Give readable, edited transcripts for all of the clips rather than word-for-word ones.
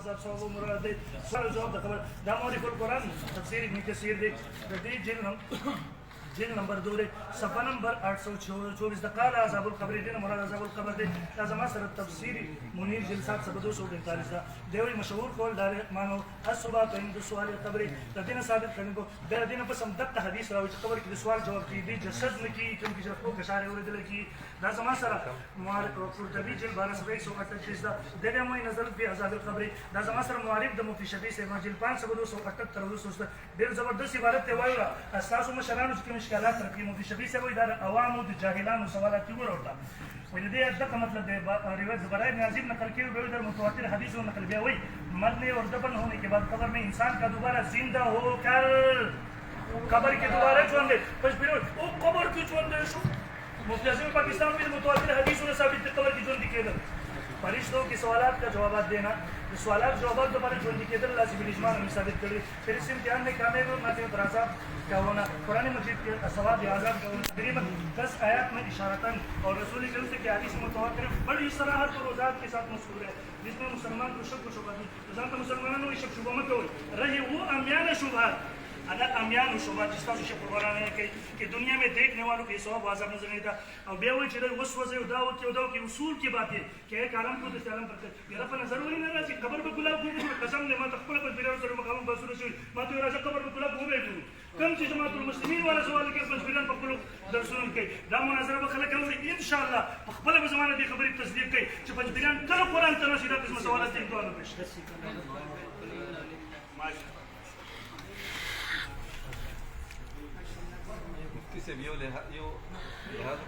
साहब सब मुराद दे सर जवाब द खबर दामोरिकुल कुरान तफसीर इब्न कसीर दे जिल नंबर 2 रे सफा नंबर 824 दकाल अज़ाबुल कब्र दिन मुराद अज़ाबुल कब्र दे लाजमा सर तफसीरी मुनीर जिल साहब सब 245 दा देवी मशहूर कॉल दार मानो असुबह तो इन सवाल कब्र तदिन साबित करने को बेरा दिन पर समदत हदीस राव कब्र के सवाल जवाब की दी जसद में की क्योंकि जब को कशारे और दिल की लाजमा सर मुआरिफ कुर्तबी जिल 1238 दा देवे मोई नजर भी अज़ाबुल कब्र लाजमा सर मुआरिफ द मुफ्ती शफी से माजिल 5278 दिल जबरदस्त इबारत है वायुरा असासु मशरान उसके मुश्किलात रखी मुफ्ती शफी से वो इधर अवाम और जाहिलान सवालात क्यों होता वही अद्दा का मतलब है रिवायत बराए नाजिम नकल की हुई इधर मुतवातिर हदीस और नकल किया वही मरने और दफन होने के बाद कब्र में इंसान का दोबारा जिंदा होकर कब्र के दोबारा चुनदे बस फिर वो कब्र की चुनदे मुफ्ती आज़म पाकिस्तान में मुतवातिर हदीस और साबित कब्र की चुनदी के फरिश्तों के सवालात का जवाब देना सवालात जवाब दोबारा चुनदी के दर लाजिम इजमान में साबित करी फिर इस इम्तिहान में कामयाब और नाते दराजा क्या होना कुरान मजीद के सवाब आज़ाब का होना तकरीबन 10 आयत में इशारतन और रसूल करीम से क्या हदीस मुतवातिर बड़ी सराहत और वजाहत के साथ मशहूर है जिसमें मुसलमान को शक व शुबहा नहीं मुसलमानों को शक शुबहा मत हो रही वो अमियान शुबहा अगर अमियान शुबहा जिसका शक पुराना है कि दुनिया में देखने वालों के सवाब आज़ाब नजर नहीं था और बेवजह चले उस वजह उदाव के उसूल की बात है कि एक आलम को इस्तेमाल करते मेरा पर नजर वही ना राजी खबर पे गुलाब घूमे कसम ने मत खपल पर बिरा सर मकाम बसुर से मत राजा खबर पे गुलाब घूमे कम चीज जमातुल मुस्लिमीन वाला सवाल के बस बिरन पर कुल दरसुन के दाम नजर बखला कल इंशाल्लाह खपल बजमाने दी खबर तस्दीक के कि बस बिरन कल कुरान तनाशीदा किस्म सवालात के तो पेश se vio yo dejado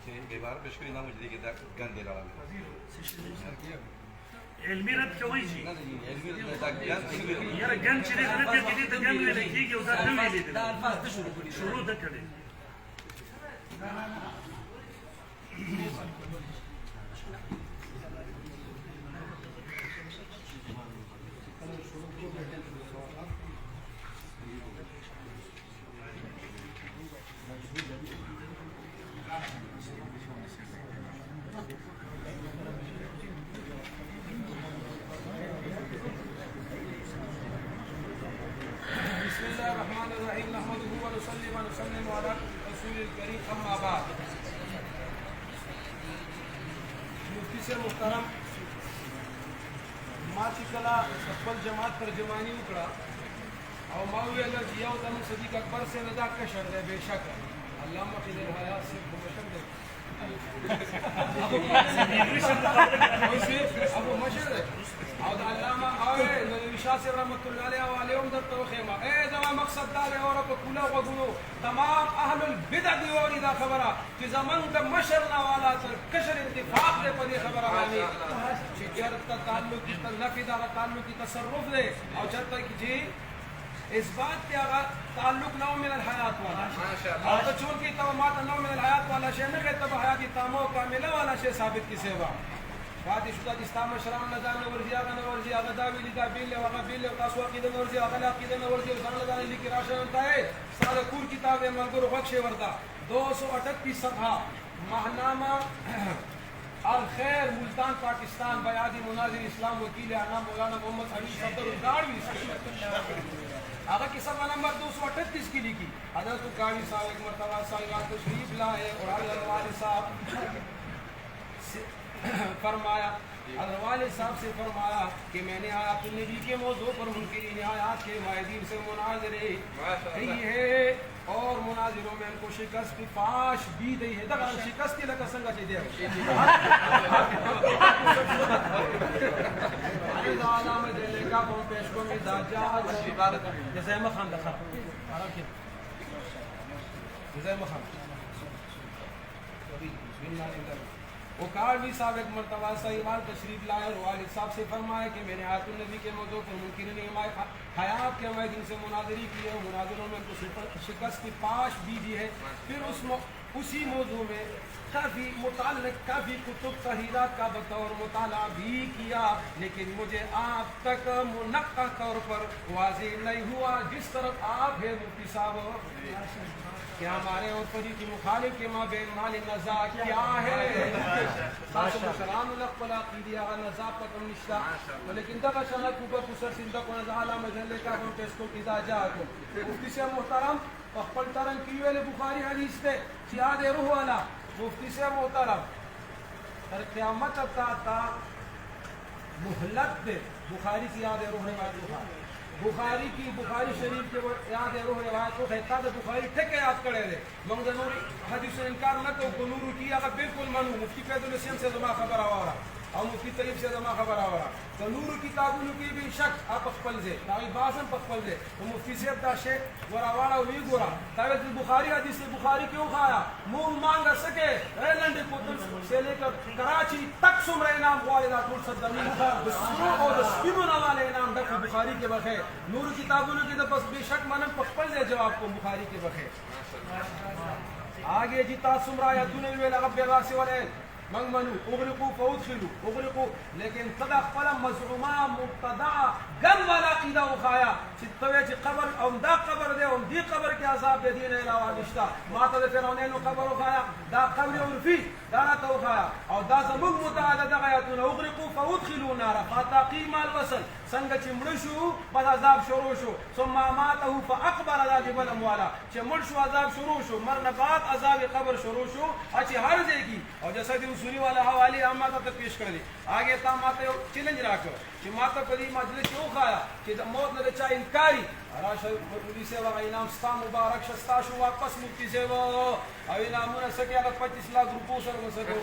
que llevar بشكل نام جديد كده جند لا الميرا بكويجي يا رجال شريك ربي جديد جنب اللي يجي وده تملي ده شروط ده كده जमात तर्जमानी उकड़ा और मावी अगर जिया होता है सदीक अकबर से नदा का शर है बेशक अल्लामा खिदर हयात से मशर दे अब मशर है और अल्लामा आए विशा से रहमतुल्लाह अलैहि वाले उमर तो खेमा ए जमा मकसद दाले और को कुला वगुनो तमाम अहलुल बिदअ दी और इदा खबरा कि जमन का मशर ना वाला सर कशर इत्तिफाक दे पर खबर आनी शिजर का ताल्लुक की नफी दा ताल्लुक की तसर्रुफ दे और जब तक जी इस बात के अगर ताल्लुक नौ मिन अल हयात वाला माशाअल्लाह और तो चूंकि तमाम नौ मिन अल हयात वाला शे न कहता हयात तामो कामिला वाला शे साबित की सेवा बात शुदा इस्लाम शराम नजान वर्जिया का वर्जिया गदावी लिदा बिल व गबिल व तासवा की दन वर्जिया अगला की दन वर्जिया जान नजान लिखी राशा होता है सारे कुल किताब है मलगुर बख्शे वर्दा 238 सफा माहनामा अल खैर मुल्तान पाकिस्तान बयादी मुनाजिर इस्लाम वकील आना मौलाना मोहम्मद अली सदर गाड़वी आगे की सफा नंबर 238 की लिखी हजरत गाड़ी साहब एक मरतबा साहिब तशरीफ लाए और हजरत वाले साहब फरमाया हजरत साहब से फरमाया कि मैंने आयात नबी के मौजू पर मुनकिरीन आयात के माहिदीन से मुनाजरे की है और मुनाजिरों में उनको शिकस्त की पाश भी दी है दगा शिकस्त की लगा संगा चाहिए अरे दादा में देने का कौन पेश को में दाजा इबारत जैसे मखान दखा आराम किया जैसे मखान वकालवी साहब एक मरतबा साहिबान तशरीफ लाए और वालिद साहब से फरमाया कि मैंने आयतुल नबी के मौजू पर मुनकिरीन हयात के माहिदीन से मुनाजरी की है मुनाजरों में उनको शिकस्त की पाश भी दी है फिर उसी मौजू में काफ़ी कुतुब तहरीरात का बतौर मुताला भी किया लेकिन मुझे आप तक मुनक्का तौर पर वाज़ेह नहीं हुआ जिस तरफ आप है मुफ्ती साहब कि हमारे और परी की मुखालिफ के माँ बेन माल नजा क्या है लेकिन दगा शनक ऊपर कुसर सिंदा को नजाला मजले का हम टेस्को इदा जाको मुफ्ती से मोहतरम पखपल तरन की वेले बुखारी हदीस पे जिहाद रूह वाला मुफ्ती से मोहतरम तर क़यामत ता मुहलत दे बुखारी की याद रूह रिवायत बुखारी की बुखारी शरीफ के याद रूह रिवायत को कहता है बुखारी ठेके याद करे रे मंगनूरी हदीस से इनकार न तो नूर की अगर बिल्कुल मानू मुफ्ती फैजुल हसन से जमा खबर आवा और मुफ्ती तैयब से जमा खबर आवा तो नूर किताबुल की भी शक आप पखपल से ताई बासन पखपल से तो मुफ्ती से दा शेख वरावाड़ा वी गोरा तावे बुखारी हदीस से बुखारी क्यों खाया मुंह मांग सके ए लंडे कोतल से लेकर कराची तक सुमरे नाम वालिदा कुल सदनी बिस्रो और स्पिनो वाले नाम द बुखारी के बखे नूर किताबुल की तो बस बेशक मानम पखपल दे जवाब को बुखारी के बखे आगे जीता सुमरा या तूने वे लगा बेगासे वाले मंगमनु उगलकू फौदखिलू उगलकू लेकिन तदा फलम मजरूमा मुब्तदा गम वाला कीदा उखाया चित्तवे च कब्र औंदा कब्र दे औंदी कब्र के अजाब दे दीन अलावा निश्ता माता दे फिरौने नो कब्र उखाया दा कब्र उर्फी दाना तो उखाया और दा जमुग मुतादा दगायतुन उगलकू फौदखिलू नारा फाताकी माल वसल संग चिमड़शु बद अजाब शुरू शो सुम्मा मातहु फअकबर अला जबल अमवाला चिमड़शु अजाब शुरू शो मरने बाद अजाब कब्र शुरू शो अच्छी हर देगी और जैसा कि सुनी वाला हवाले हम माता तक पेश कर दे आगे ता माता चैलेंज राखो कि माता पदी मजलिस क्यों खाया कि मौत लगे चाहे इनकारी राशा मुफ्ती से वा इनाम स्ता मुबारक शस्ता शु वापस मुफ्ती से वो अब इनाम न सके अगर 25 लाख रुपए सर में सके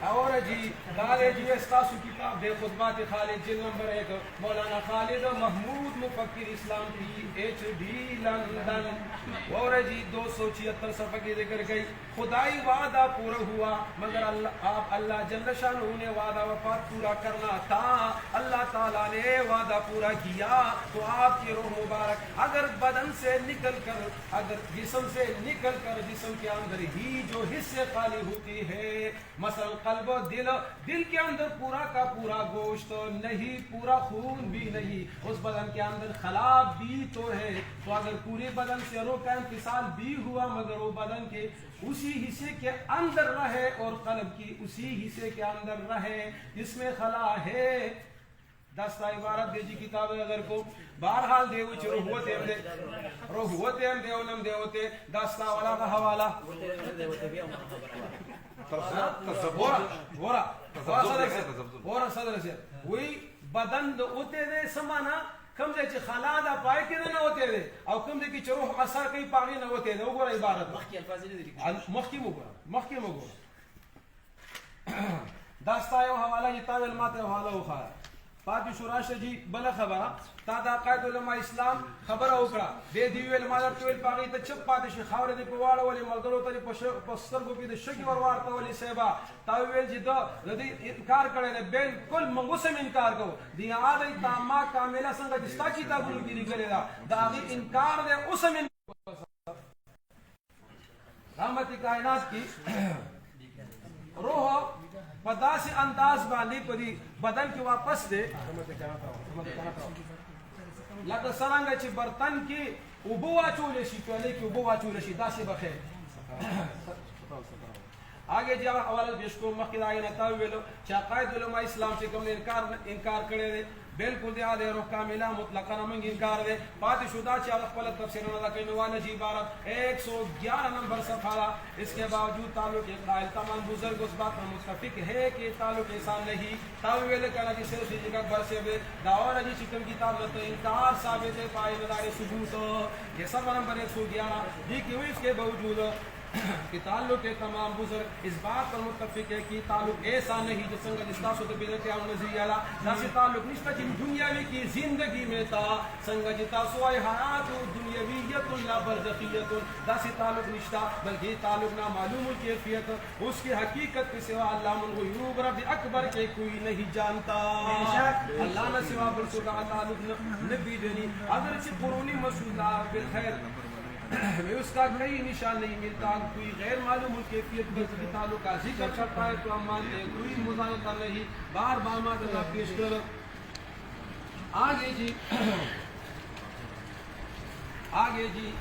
और जी काले जी स्तासु किताब दे खुतबात खालिद जिल नंबर 1 मौलाना खालिद महमूद मुफक्किर इस्लाम की HD लंदन और जी 276 सफ़े की जिक्र गई खुदाई वादा पूरा हुआ मगर अल्लाह जल्ल शानहू ने वादा वफात पूरा करना था अल्लाह ताला ने वादा पूरा किया तो आपकी रूह मुबारक अगर बदन से निकल कर अगर जिस्म से निकल कर जिस्म के अंदर ही जो हिस्से खाली होती है मसल कल्ब दिल के अंदर पूरा का पूरा गोश्त नहीं पूरा खून भी नहीं उस बदन के अंदर खला भी तो है तो अगर पूरे बदन से रूह का इंफिसाल भी हुआ मगर वो बदन के उसी हिस्से के अंदर रहे और कल्ब की उसी हिस्से के अंदर रहे जिसमें खला है दस्ता इबारत दे जी किताब अगर को बहरहाल दे वो चरो होते हम दे ओनम दे होते दस्ता वाला का हवाला सदर से वही बदन होते दे समाना कम से खला दा पाए के न होते दे और कम से की चरो असर कई पागे न होते दे वो इबारत मखकी मुगो दस्ता यो हवाला ये तावेल माते हवाला उखा पाती शुराश जी बला खबरा तादा कायद उलमा इस्लाम खबरा उकड़ा दे दीवेल मादर तोल पागी त चप पाते श खावरे दे पवाड़ा वाले मगरो तरी पस्तर को भी दे शकी वरवार तो वाली सेवा तावेल जी दो यदि इनकार करे ने बिल्कुल मंगुसम इनकार को दिया आदि तामा कामिला संग जिस्ता किताब की निकलेगा दागी इनकार दे उसम रहमत कायनात की रूह पदा से अंदाज बाली पदी बदन के वापस दे लगा सरंगा ची बर्तन की उबुआ चूले शी पहले की उबुआ चूले शी दासे बखे आगे जी हवाला पेश को मखिद आगे नतावे वेलो चाकायद उलमा इस्लाम से कम इनकार करे दे बिल्कुल दे आदे रो कामिला मुतलका नमंग इनकार दे बात शुदा चाल खपल तफसीर न लगे नवान जी इबारत 111 नंबर सफा इसके बावजूद ताल्लुक कायल तमाम बुजुर्ग उस बात पर मुत्तफिक है कि ताल्लुक ऐसा नहीं तावेल कला की सिर्फ जगह भर से दावर जी चिकन किताब में तो इनकार साबित है पाए सबूत ये सब नंबर 111 जी क्यों इसके बावजूद कि ताल्लुक के तमाम बुजुर्ग इस बात पर मुत्तफिक है कि ताल्लुक ऐसा नहीं जो संग जिस्ता सुत बिदत या नजरियाला जैसे ताल्लुक निस्बत दुनियावी की जिंदगी में था संग जिता सुवाय हयात दुनियावियतुन ला बरज़खियतुन जैसे ताल्लुक निस्ता बल्कि ताल्लुक ना मालूम कैफियत उसकी हकीकत के सिवा अल्लाहुल गुयूब रब अकबर के कोई नहीं जानता अल्लाह ने सिवा बिल्कुल ताल्लुक नबी देनी अगर से कुरानी मसूदा बिल खैर में उसका कोई निशान नहीं मिलता कोई गैर मालूम कैफियत के ताल्लुक का जिक्र करता है तो हम मानते हैं कोई मुज़ाहिरा नहीं बार बार मादला पेश कर आगे जी आगे जी